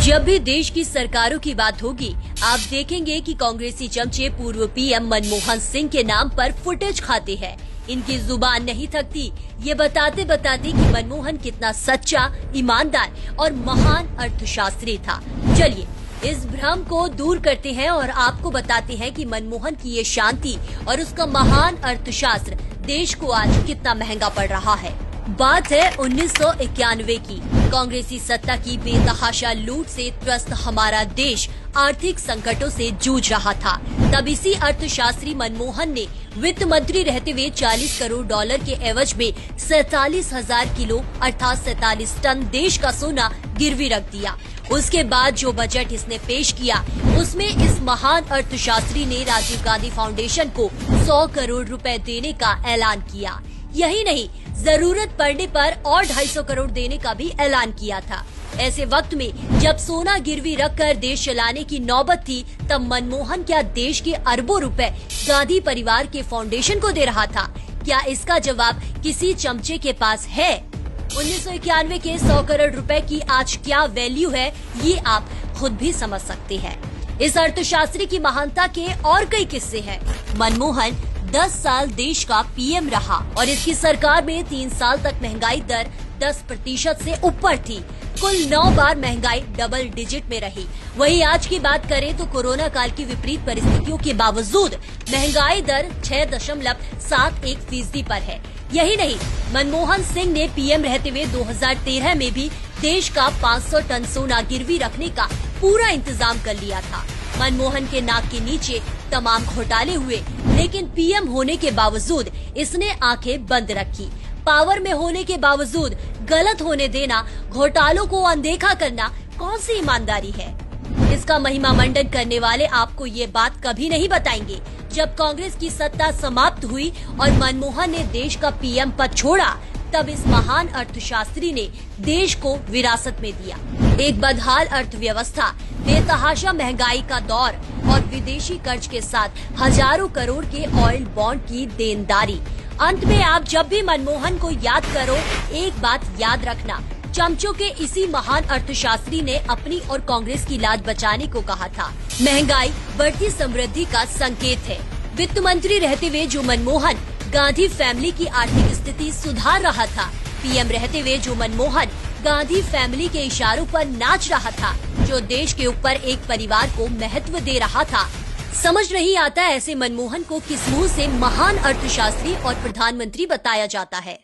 जब भी देश की सरकारों की बात होगी, आप देखेंगे कि कांग्रेसी चमचे पूर्व पीएम मनमोहन सिंह के नाम पर फुटेज खाते हैं। इनकी जुबान नहीं थकती ये बताते बताते कि मनमोहन कितना सच्चा, ईमानदार और महान अर्थशास्त्री था। चलिए इस भ्रम को दूर करते हैं और आपको बताते हैं कि मनमोहन की ये शांति और उसका महान अर्थशास्त्र देश को आज कितना महंगा पड़ रहा है। बात है 1991 की। कांग्रेसी सत्ता की बेतहाशा लूट से त्रस्त हमारा देश आर्थिक संकटों से जूझ रहा था। तब इसी अर्थशास्त्री मनमोहन ने वित्त मंत्री रहते हुए 40 करोड़ डॉलर के एवज में 47,000 किलो अर्थात 47 टन देश का सोना गिरवी रख दिया। उसके बाद जो बजट इसने पेश किया उसमें इस महान अर्थशास्त्री ने राजीव गांधी फाउंडेशन को 100 करोड़ रुपए देने का ऐलान किया। यही नहीं, जरूरत पड़ने पर और 250 करोड़ देने का भी ऐलान किया था। ऐसे वक्त में जब सोना गिरवी रखकर देश चलाने की नौबत थी, तब मनमोहन क्या देश के अरबों रुपए गांधी परिवार के फाउंडेशन को दे रहा था? क्या इसका जवाब किसी चमचे के पास है? 1991 के 100 करोड़ रुपए की आज क्या वैल्यू है, ये आप खुद भी समझ सकते हैं। इस अर्थशास्त्री की महानता के और कई किस्से हैं। मनमोहन 10 साल देश का पीएम रहा और इसकी सरकार में 3 साल तक महंगाई दर 10% से ऊपर थी। कुल 9 बार महंगाई डबल डिजिट में रही। वहीं आज की बात करें तो कोरोना काल की विपरीत परिस्थितियों के बावजूद महंगाई दर 6.71% पर है। यही नहीं, मनमोहन सिंह ने पीएम रहते हुए 2013 में भी देश का 500 टन सोना गिरवी रखने का पूरा इंतजाम कर लिया था। मनमोहन के नाक के नीचे तमाम घोटाले हुए, लेकिन पीएम होने के बावजूद इसने आंखें बंद रखी। पावर में होने के बावजूद गलत होने देना, घोटालों को अनदेखा करना कौन सी ईमानदारी है? इसका महिमा मंडन करने वाले आपको ये बात कभी नहीं बताएंगे। जब कांग्रेस की सत्ता समाप्त हुई और मनमोहन ने देश का पीएम पद छोड़ा, तब इस महान अर्थशास्त्री ने देश को विरासत में दिया। एक बदहाल अर्थव्यवस्था, बेतहाशा महंगाई का दौर और विदेशी कर्ज के साथ हजारों करोड़ के ऑयल बॉन्ड की देनदारी। अंत में आप जब भी मनमोहन को याद करो, एक बात याद रखना, चमचों के इसी महान अर्थशास्त्री ने अपनी और कांग्रेस की लाज बचाने को कहा था। महंगाई बढ़ती समृद्धि का संकेत है। वित्त मंत्री रहते हुए जो मनमोहन गांधी फैमिली की आर्थिक स्थिति सुधार रहा था, पीएम रहते हुए जो मनमोहन गांधी फैमिली के इशारों पर नाच रहा था, जो देश के ऊपर एक परिवार को महत्व दे रहा था। समझ नहीं आता ऐसे मनमोहन को किस मुंह से महान अर्थशास्त्री और प्रधानमंत्री बताया जाता है।